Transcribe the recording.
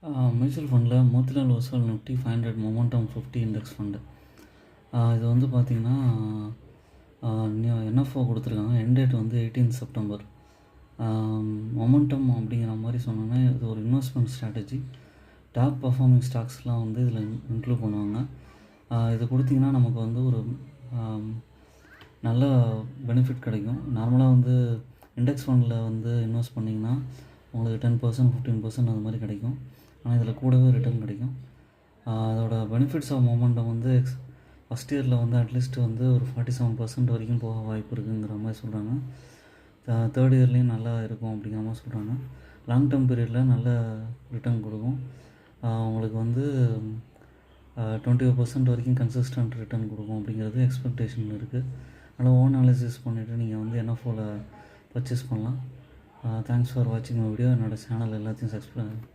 Mutual ஃபண்டில் Motilal Oswal Nifty 500 momentum 50 index fund. இது வந்து பார்த்திங்கன்னா என்எஃப்ஓ கொடுத்துருக்காங்க. எண்ட் டேட் வந்து 18 செப்டம்பர். மொமெண்டம் அப்படிங்கிற மாதிரி சொன்னோன்னா இது ஒரு இன்வெஸ்ட்மெண்ட் ஸ்ட்ராட்டஜி. டாப் பர்ஃபார்மிங் ஸ்டாக்ஸ்லாம் வந்து இதில் இன்க்ளூட் பண்ணுவாங்க. இது கொடுத்திங்கன்னா நமக்கு வந்து ஒரு நல்ல பெனிஃபிட் கிடைக்கும். நார்மலாக வந்து இண்டெக்ஸ் ஃபண்டில் வந்து இன்வெஸ்ட் பண்ணிங்கன்னா உங்களுக்கு 10% 15% அது மாதிரி கிடைக்கும். ஆனால் இதில் கூடவே ரிட்டர்ன் கிடைக்கும். அதோட பெனிஃபிட்ஸ் ஆஃப் மொமெண்டம் வந்து ஃபஸ்ட் இயரில் வந்து அட்லீஸ்ட் வந்து ஒரு 47% வரைக்கும் போக வாய்ப்பு இருக்குங்கிற மாதிரி சொல்கிறாங்க. தேர்ட் இயர்லேயும் நல்லா இருக்கும் அப்படிங்கிற மாதிரி சொல்கிறாங்க. லாங் டேர்ம் பீரியடில் நல்ல ரிட்டர்ன் கொடுக்கும். உங்களுக்கு வந்து 20% வரைக்கும் கன்சிஸ்டன்ட் ரிட்டர்ன் கொடுக்கும் அப்படிங்கிறது எக்ஸ்பெக்டேஷன் இருக்குது. அதனால் ஓன் அனாலிசிஸ் பண்ணிவிட்டு நீங்கள் வந்து என்எஃப்ஓவில் பர்ச்சேஸ் பண்ணலாம். தேங்க்ஸ் ஃபார் வாட்சிங் வீடியோ. என்னோடய சேனல் எல்லாத்தையும் சப்ஸ்கிரைப்